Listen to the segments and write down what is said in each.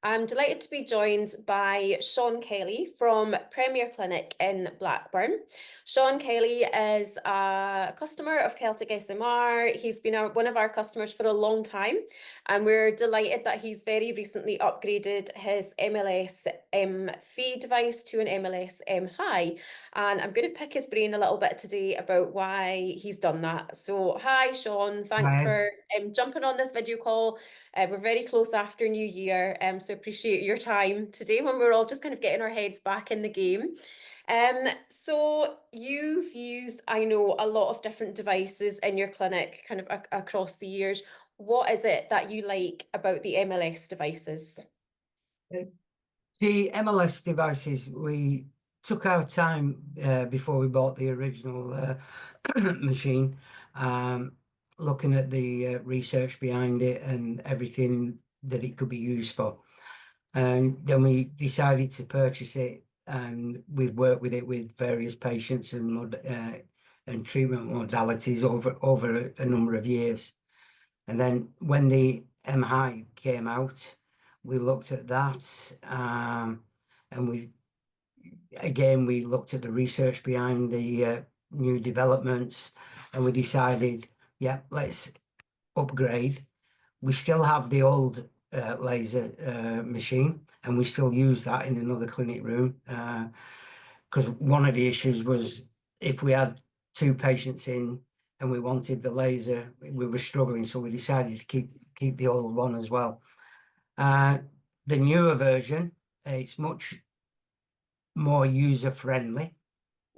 I'm delighted to be joined by Sean Kelly from Premier Clinic in Blackburn. Sean Kelly is a customer of Celtic SMR. He's been one of our customers for a long time, and we're delighted that he's very recently upgraded his MLS M-Hi device to an MLS M-Hi. And I'm going to pick his brain a little bit today about why he's done that. So, hi, Sean. Thanks Hi. for jumping on this video call. We're very close after New Year, so appreciate your time today when we're all just kind of getting our heads back in the game. So you've used, I know, a lot of different devices in your clinic kind of across the years. What is it that you like about the MLS devices? The MLS devices, we took our time before we bought the original machine, looking at the research behind it and everything that it could be used for. And then we decided to purchase it, and we've worked with it with various patients and treatment modalities over a number of years. And then when the M-Hi came out, we looked at that, and we looked at the research behind the new developments, and we decided, yeah, let's upgrade. We still have the old laser machine, and we still use that in another clinic room, because one of the issues was if we had two patients in and we wanted the laser, we were struggling, so we decided to keep the old one as well. The newer version, it's much more user friendly.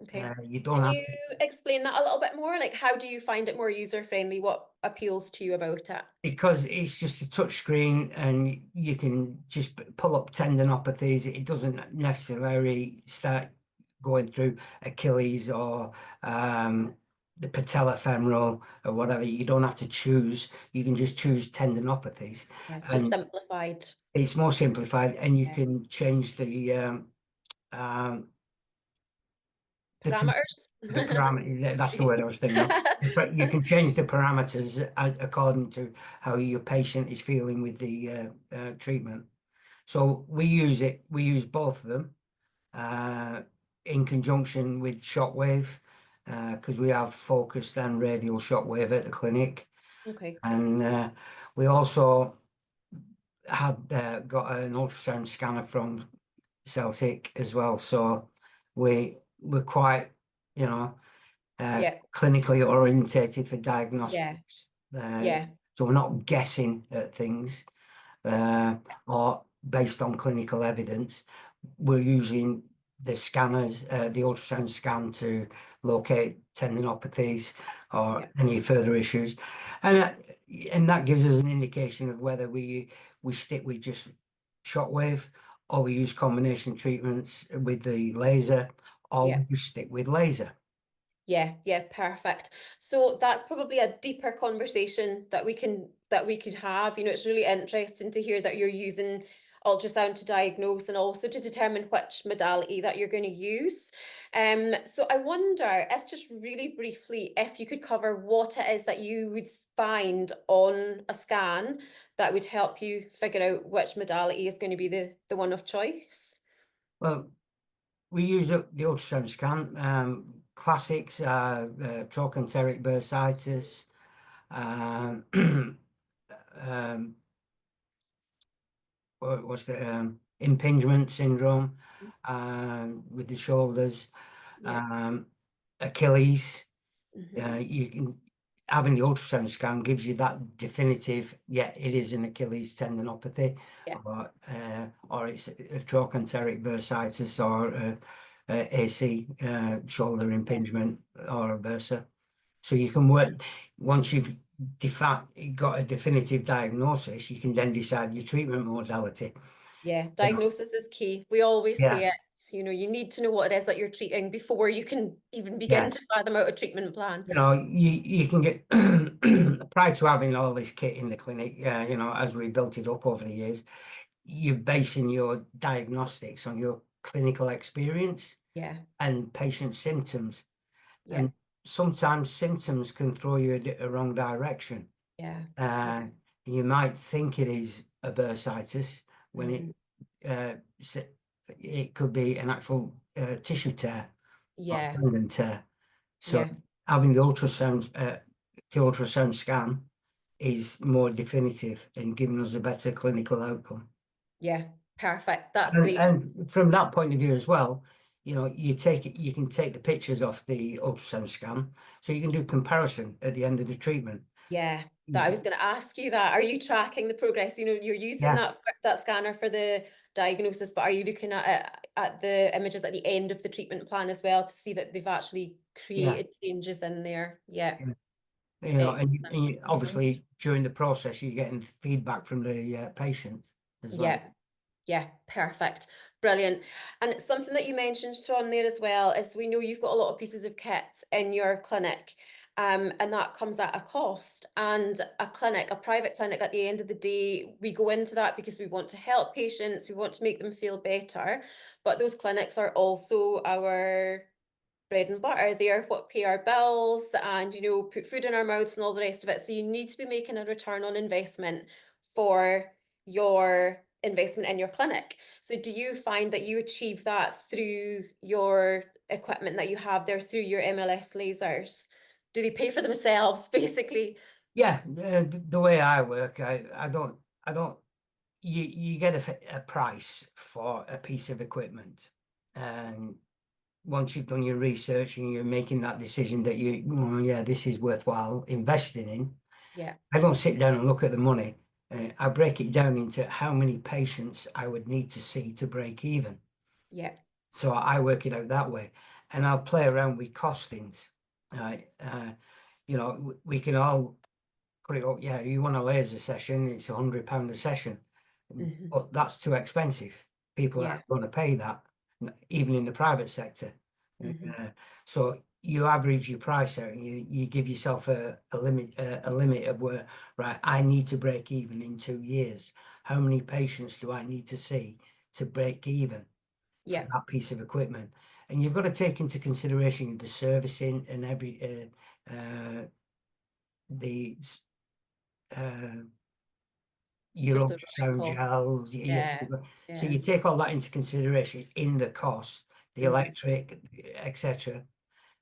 Okay. You don't Can have you to, explain that a little bit more? Like, how do you find it more user friendly? What appeals to you about it? because it's just a touch screen and you can just pull up tendinopathies. It doesn't necessarily start going through Achilles or the patellofemoral or whatever. You don't have to choose. You can just choose tendinopathies, Yeah, so it's and simplified. it's more simplified. And you Yeah. can change um, the Parameters. the parameter. That's the word I was thinking of. But you can change the parameters according to how your patient is feeling with the treatment. So we use it. We use both of them uh, in conjunction with shockwave, because we have focused and radial shockwave at the clinic, Okay. and we also have got an ultrasound scanner from Celtic as well. So we're quite, you know, Yeah. clinically orientated for Yeah. diagnostics. Yeah. So we're not guessing at things or based on clinical evidence. We're using the scanners, the ultrasound scan to locate tendinopathies or Yeah. any further issues. And that gives us an indication of whether we stick with just shockwave or we use combination treatments with the laser or we Yeah. just stick with laser. Yeah, yeah, perfect. So that's probably a deeper conversation that we could have. You know, it's really interesting to hear that you're using ultrasound to diagnose and also to determine which modality that you're going to use. So I wonder if just really briefly, if you could cover what it is that you would find on a scan that would help you figure out which modality is going to be the one of choice. Well, we use the ultrasound scan. Classics are trochanteric bursitis, um, um, what's the impingement syndrome with the shoulders, Yeah. um, Achilles. Hmm. You can having the ultrasound scan gives you that definitive. Yeah, it is an Achilles tendinopathy, Yeah. or it's a trochanteric bursitis or AC shoulder Yeah. impingement or a bursa. So you can work once you've got a definitive diagnosis, you can then decide your treatment modality. Yeah, You know, diagnosis is key. We always yeah, say it. You know, you need to know what it is that you're treating before you can even begin yeah. to fathom out a treatment plan. You can get prior to having all this kit in the clinic, as we built it up over the years, you're basing your diagnostics on your clinical experience Yeah, and patient symptoms. yeah, And sometimes symptoms can throw you a wrong direction. yeah, yeah, Uh, you might think it is a bursitis, when Mhm. it could be an actual tissue tear or Yeah, tendon tear. So yeah, having the ultrasound scan is more definitive in giving us a better clinical outcome. yeah. Perfect. That's And great. and from that point of view as well, you can take the pictures off the ultrasound scan, so you can do comparison at the end of the treatment. Yeah, that I You, was going to ask you that. Are you tracking the progress? You know, you're using yeah, that scanner for the diagnosis, but are you looking at the images at the end of the treatment plan as well to see that they've actually yeah, created changes in there? Yeah, yeah. excellent. Obviously during the process you're getting feedback from the patient as well. Yeah, yeah, perfect. Brilliant. And something that you mentioned, Sean, there as well is we know you've got a lot of pieces of kit in your clinic, and that comes at a cost. And a clinic, a private clinic, at the end of the day, we go into that because we want to help patients, we want to make them feel better. But those clinics are also our bread and butter. They are what pay our bills and, you know, put food in our mouths and all the rest of it. So you need to be making a return on investment for your investment in your clinic. So do you find that you achieve that through your equipment that you have there, through your MLS lasers? Do they pay for themselves, basically? Yeah, the way I work, I don't you get a price for a piece of equipment, and once you've done your research and you're making that decision that oh, yeah, this is worthwhile investing in, Yeah, I don't sit down and look at the money. I break it down into how many patients I would need to see to break even. yeah, So I work it out that way, and I'll play around with costings. Right? We can all put it up. Yeah, you want a laser session, it's £100 a session, hmm, but that's too expensive. People yeah, aren't going to pay that, even in the private sector. hmm, Uh, so you average your price out, and you give yourself a limit of where, right, I need to break even in 2 years. How many patients do I need to see to break even for yeah, that piece of equipment? And you've got to take into consideration the servicing and the uh, your just the running ultrasound cost. gels. Yeah, So yeah, you take all that into consideration in the cost, the hmm, electric, etc.,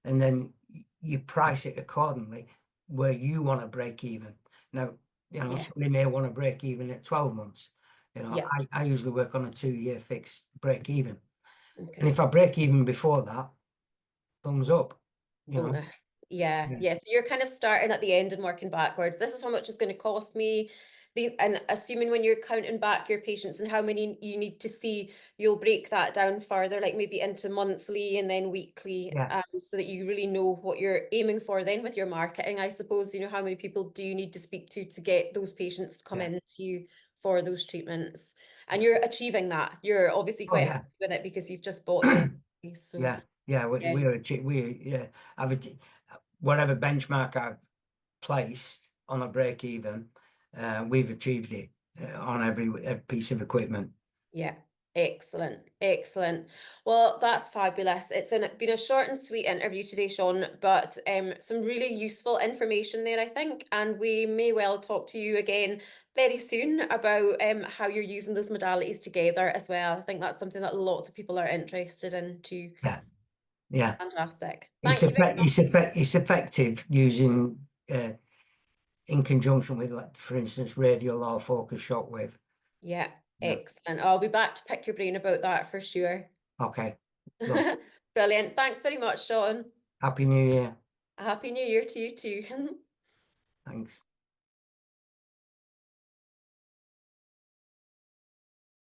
and then you price it accordingly where you want to break even. Now, yeah, somebody may want to break even at 12 months. yeah, I usually work on a 2-year fixed break even. And okay. if I break even before that, thumbs up, you know. Bonus. Yeah, Yeah. yeah. So you're kind of starting at the end and working backwards. This is how much it's going to cost me. And assuming when you're counting back your patients and how many you need to see, you'll break that down further, like maybe into monthly and then weekly, Yeah. so that you really know what you're aiming for then with your marketing. I suppose, you know, how many people do you need to speak to get those patients to come Yeah. in to you for those treatments? And Yeah. you're achieving that. You're obviously Oh quite happy yeah. with it because you've just bought the MRI. So Yeah. Yeah. yeah, Yeah. I've whatever benchmark I've placed on a break even, we've achieved it on every piece of equipment. yeah. Excellent. Excellent. Well, that's fabulous. Been a short and sweet interview today, Sean, but some really useful information there, I think. And we may well talk to you again very soon about how you're using those modalities together as well. I think that's something that lots of people are interested in too. Yeah, yeah. Fantastic. Thank you very much. It's effective using in conjunction with, like, for instance, radial or focus shockwave. Yeah, Yeah. excellent. I'll be back to pick your brain about that for sure. Okay. Look, Brilliant. Thanks very much, Sean. Happy New Year. A happy new year to you too. Thanks.